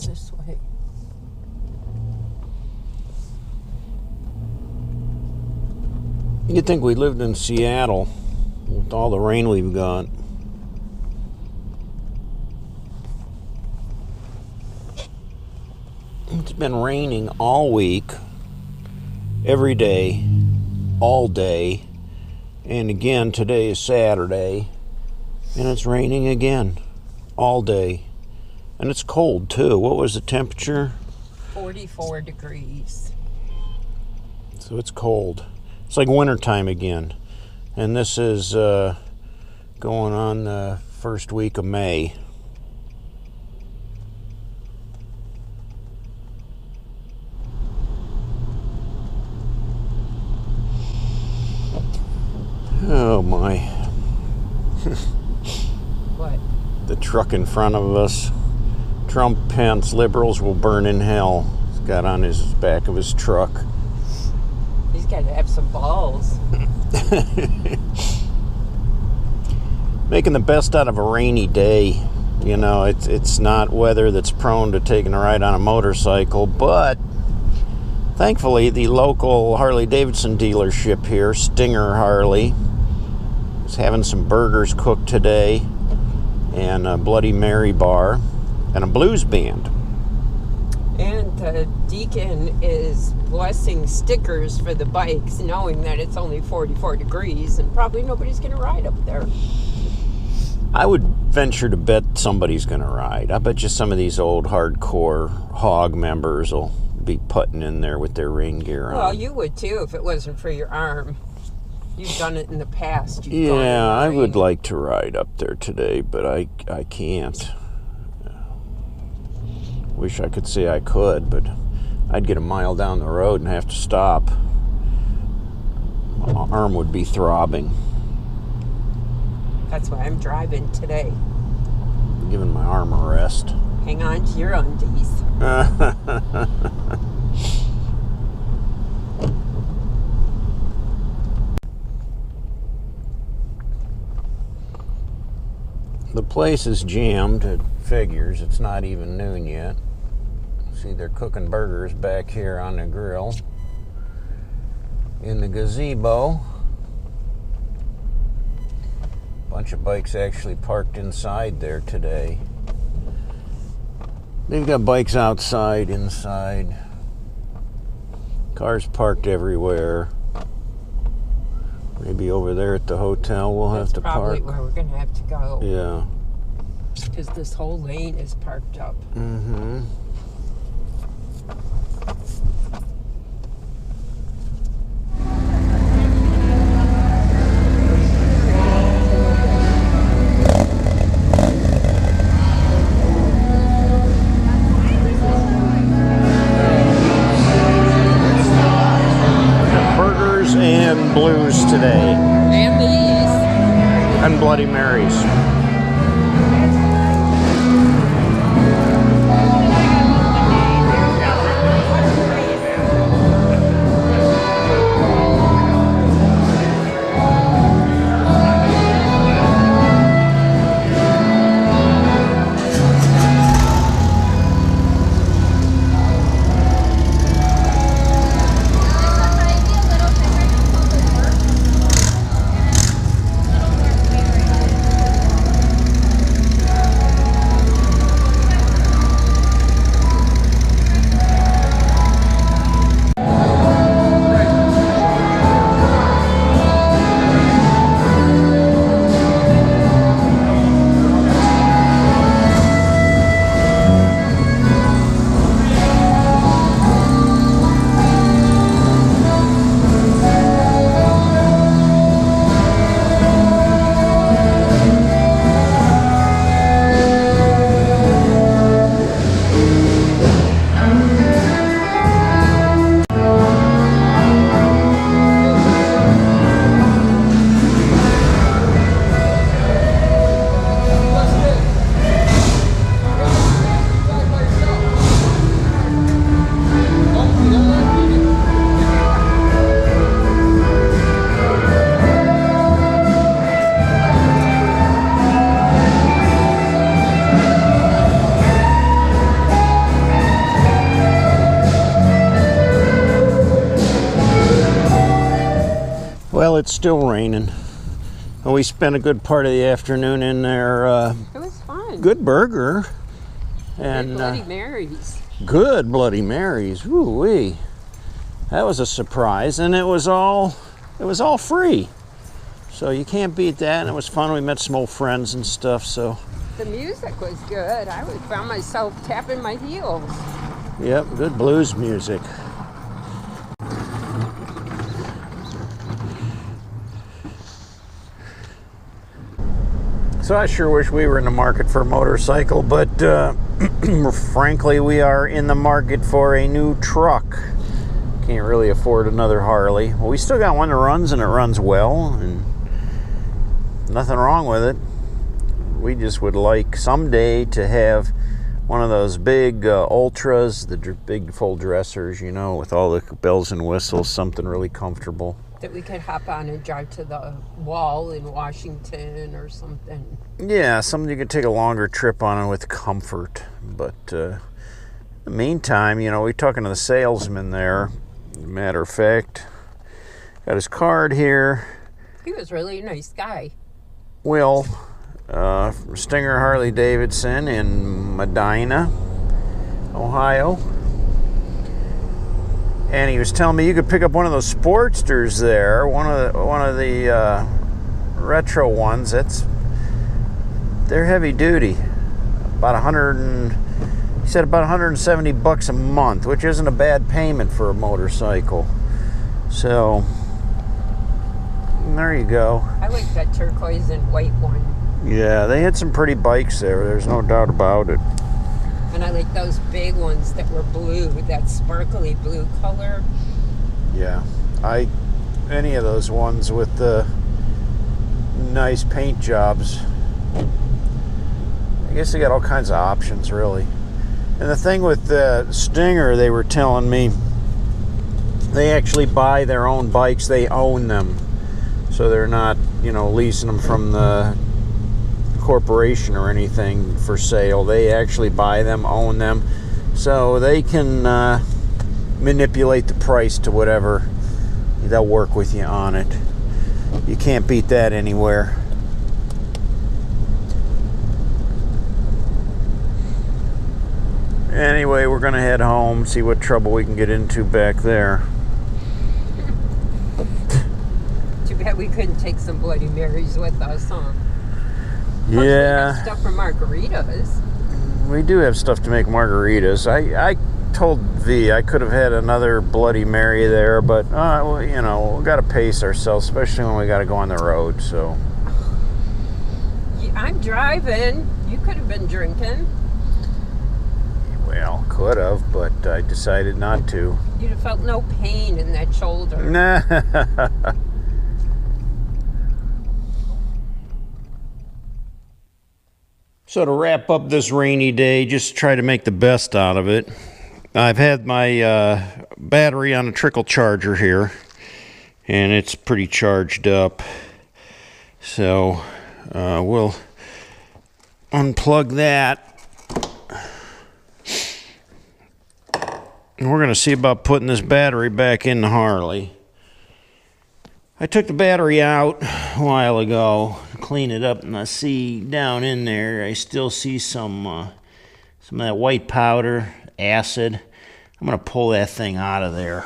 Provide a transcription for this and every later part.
this way. You'd think we lived in Seattle with all the rain we've got. It's been raining all week, every day, all day, and again today is Saturday, and it's raining again all day. And it's cold too. What was the temperature? 44 degrees. So it's cold. It's like wintertime again. And this is going on the first week of May. Oh my. What? The truck in front of us. Trump, Pence, liberals will burn in hell. He's got on his back of his truck. He's got to have some balls. Making the best out of a rainy day. You know, it's not weather that's prone to taking a ride on a motorcycle, but thankfully the local Harley-Davidson dealership here, Stinger Harley, is having some burgers cooked today and a Bloody Mary bar and a blues band. And the deacon is blessing stickers for the bikes, knowing that it's only 44 degrees and probably nobody's going to ride up there. I would venture to bet somebody's going to ride. I bet you some of these old hardcore hog members will be putting in there with their rain gear on. Well, you would too if it wasn't for your arm. You've done it in the past. Yeah, I would like to ride up there today, but I can't. Wish I could say I could, but I'd get a mile down the road and have to stop. My arm would be throbbing. That's why I'm driving today. I'm giving my arm a rest. Hang on to your undies. The place is jammed. It figures. It's not even noon yet. See, they're cooking burgers back here on the grill. In the gazebo. Bunch of bikes actually parked inside there today. They've got bikes outside, inside. Cars parked everywhere. Maybe over there at the hotel we'll have to park. That's probably where we're going to have to go. Yeah. Because this whole lane is parked up. Mm-hmm. Burgers and blues today. And these. And Bloody Marys. Well, it's still raining. We spent a good part of the afternoon in there. It was fun. Good burger. And Bloody Marys. Good Bloody Marys. Woo-wee. That was a surprise, and it was all free. So you can't beat that, and it was fun. We met some old friends and stuff, so. The music was good. I found myself tapping my heels. Yep, good blues music. So I sure wish we were in the market for a motorcycle, but frankly, we are in the market for a new truck. Can't really afford another Harley. Well, we still got one that runs, and it runs well, and nothing wrong with it. We just would like someday to have one of those big Ultras, the big full dressers, you know, with all the bells and whistles, something really comfortable. That we could hop on and drive to the wall in Washington or something. Yeah, something you could take a longer trip on with comfort. But in the meantime, you know, we're talking to the salesman there. Matter of fact, got his card here. He was really a nice guy. Will, from Stinger Harley-Davidson in Medina, Ohio. And he was telling me you could pick up one of those Sportsters there, one of the retro ones. They're heavy duty. He said about $170 a month, which isn't a bad payment for a motorcycle. So there you go. I like that turquoise and white one. Yeah, they had some pretty bikes there. There's no doubt about it. And I like those big ones that were blue, that sparkly blue color. Yeah, any of those ones with the nice paint jobs. I guess they got all kinds of options, really. And the thing with the Stinger, they were telling me, they actually buy their own bikes. They own them. So they're not, you know, leasing them from the corporation or anything for sale. They actually buy them, own them, so they can manipulate the price to whatever. They'll work with you on it. You can't beat that anywhere. Anyway, we're gonna head home, see what trouble we can get into back there. Too bad we couldn't take some Bloody Marys with us, huh? Yeah. Stuff for margaritas. We do have stuff to make margaritas. I told V I could have had another Bloody Mary there, but well, you know, we got to pace ourselves, especially when we got to go on the road. So I'm driving. You could have been drinking. Well, could have, but I decided not to. You'd have felt no pain in that shoulder. Nah. So to wrap up this rainy day, just try to make the best out of it. I've had my battery on a trickle charger here, and it's pretty charged up. So we'll unplug that. And we're going to see about putting this battery back in the Harley. I took the battery out a while ago, clean it up, and I see down in there, I still see some of that white powder, acid. I'm going to pull that thing out of there.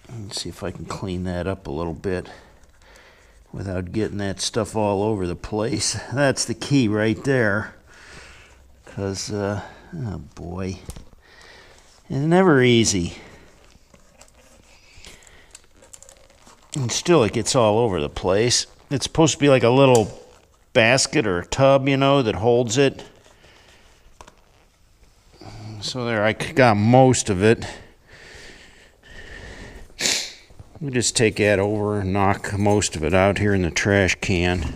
Let's see if I can clean that up a little bit without getting that stuff all over the place. That's the key right there. Because, oh boy, it's never easy. And still it gets all over the place. It's supposed to be like a little basket or a tub, you know, that holds it. So there, I got most of it. We just take that over and knock most of it out here in the trash can.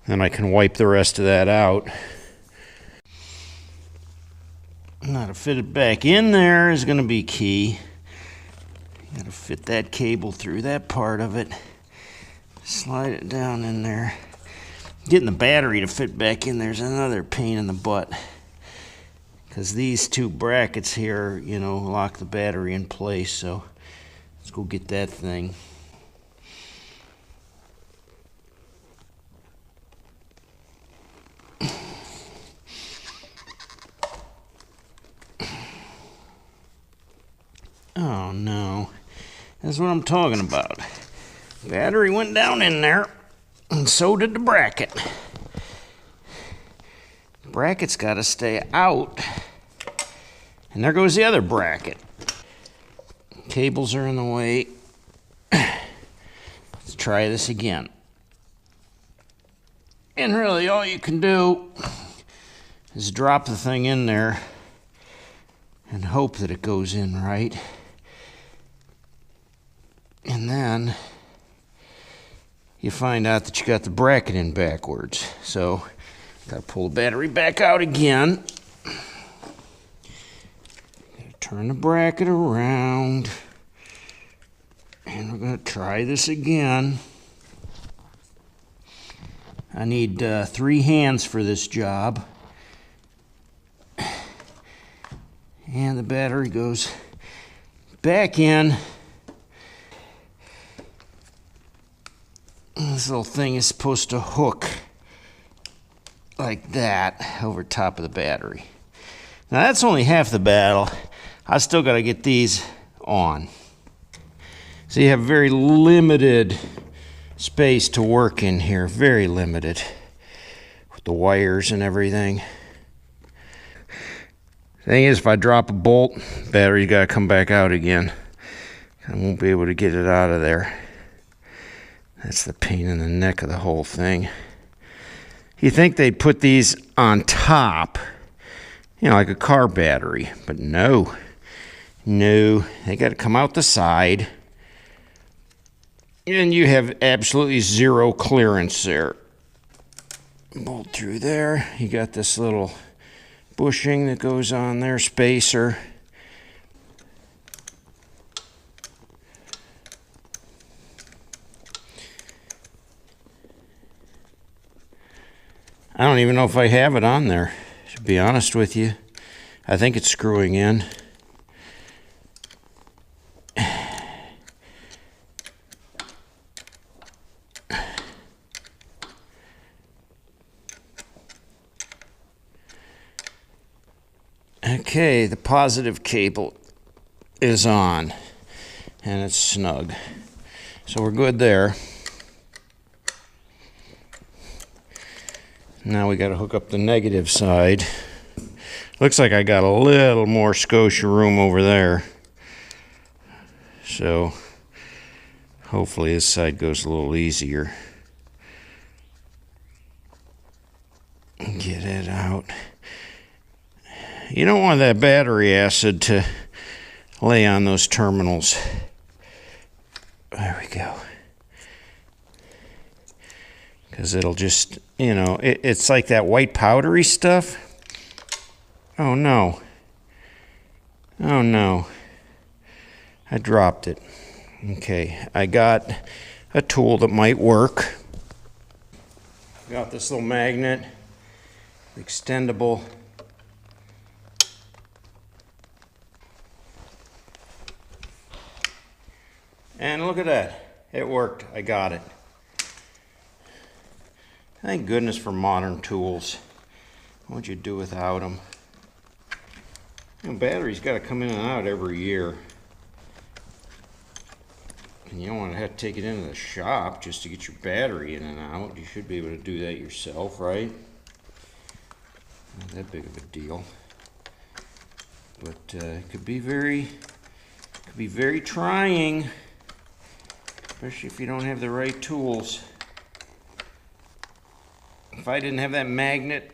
Then I can wipe the rest of that out. Now to fit it back in there is going to be key. You got to fit that cable through that part of it. Slide it down in there. Getting the battery to fit back in there's another pain in the butt. because these two brackets here, you know, lock the battery in place. So let's go get that thing. Oh no, that's what I'm talking about. Battery went down in there, and so did the bracket. The bracket's got to stay out, and there goes the other bracket. Cables are in the way. Let's try this again. And really all you can do is drop the thing in there and hope that it goes in right. And then you find out that you got the bracket in backwards. So, gotta pull the battery back out again. Gotta turn the bracket around. And we're gonna try this again. I need 3 hands for this job. And the battery goes back in. This little thing is supposed to hook like that over top of the battery. Now that's only half the battle. I still got to get these on. So you have very limited space to work in here, very limited with the wires and everything. Thing is, if I drop a bolt, battery's got to come back out again. I won't be able to get it out of there. That's the pain in the neck of the whole thing. You think they'd put these on top, you know, like a car battery, but no. No, they got to come out the side. And you have absolutely zero clearance there. Bolt through there. You got this little bushing that goes on there, spacer. I don't even know if I have it on there, to be honest with you. I think it's screwing in. Okay, the positive cable is on, and it's snug. So we're good there. Now we got to hook up the negative side. Looks like I got a little more Scotia room over there. So hopefully this side goes a little easier. Get it out. You don't want that battery acid to lay on those terminals. There we go. Because it'll just, you know, it's like that white powdery stuff. Oh no. Oh no. I dropped it. Okay, I got a tool that might work. Got this little magnet, extendable. And look at that. It worked. I got it. Thank goodness for modern tools. What would you do without them? You know, batteries got to come in and out every year. And you don't want to have to take it into the shop just to get your battery in and out. You should be able to do that yourself, right? Not that big of a deal. But it could be very trying. Especially if you don't have the right tools. If I didn't have that magnet,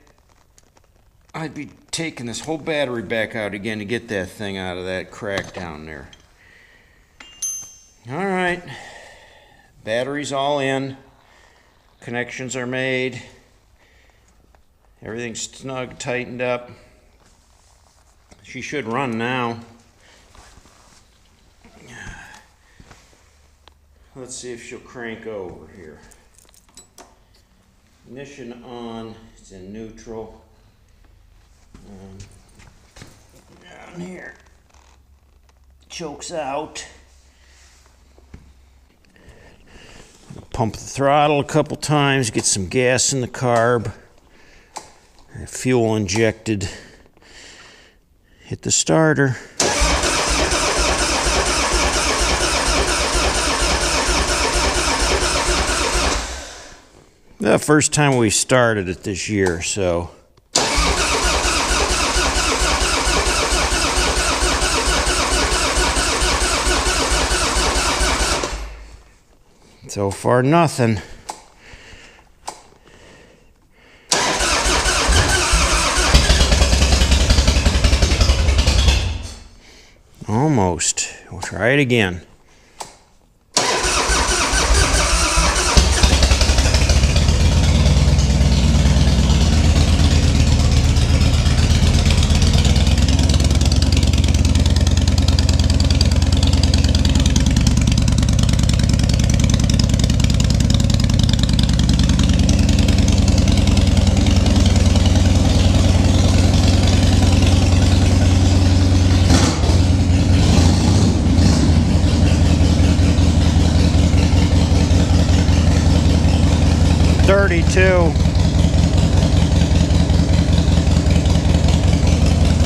I'd be taking this whole battery back out again to get that thing out of that crack down there. All right, battery's all in. Connections are made. Everything's snug, tightened up. She should run now. Let's see if she'll crank over here. Ignition on, it's in neutral. down here. Chokes out. Pump the throttle a couple times, get some gas in the carb. Fuel injected. Hit the starter. The first time we started it this year, so. So far, nothing. Almost. We'll try it again.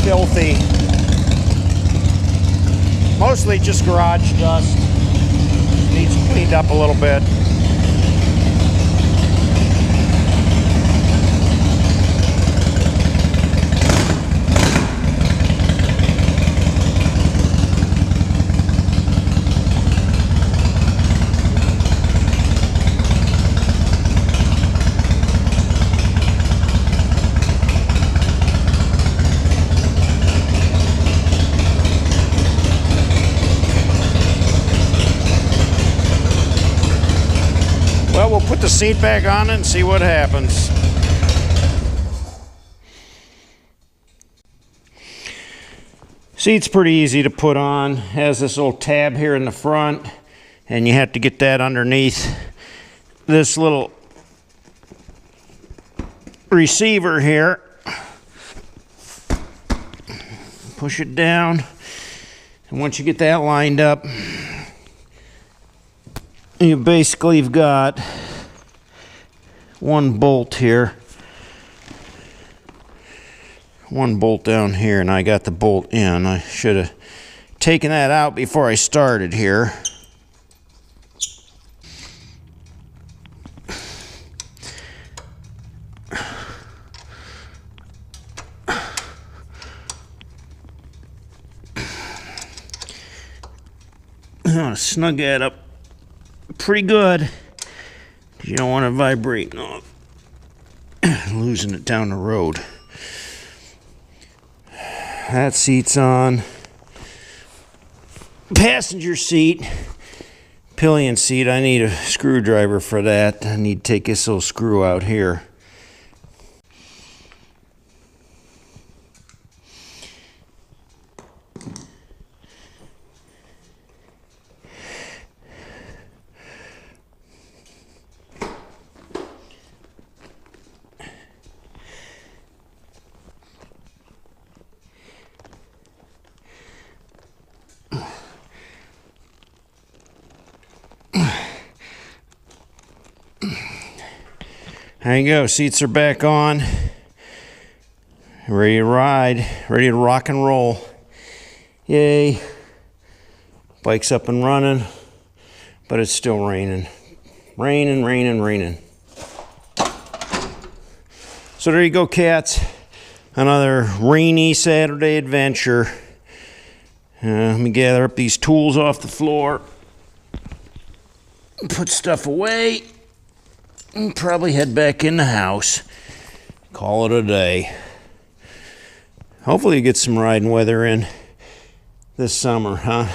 Filthy. Mostly just garage dust. Needs cleaned up a little bit. Well, we'll put the seat back on it and see what happens. Seat's pretty easy to put on. Has this little tab here in the front, and you have to get that underneath this little receiver here. Push it down, and once you get that lined up, you basically have got one bolt here, one bolt down here, and I got the bolt in. I should have taken that out before I started here. I'm gonna snug that up pretty good. You don't want to vibrate off, losing it down the road. That seat's on. Passenger seat, pillion seat. I need a screwdriver for that. I need to take this little screw out here. There you go, seats are back on. Ready to ride, ready to rock and roll. Yay. Bike's up and running, but it's still raining. Raining, raining, raining. So there you go, cats. Another rainy Saturday adventure. Let me gather up these tools off the floor. Put stuff away. And probably head back in the house. Call it a day. Hopefully you get some riding weather in this summer, huh?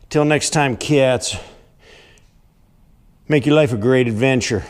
Till next time, cats. Make your life a great adventure.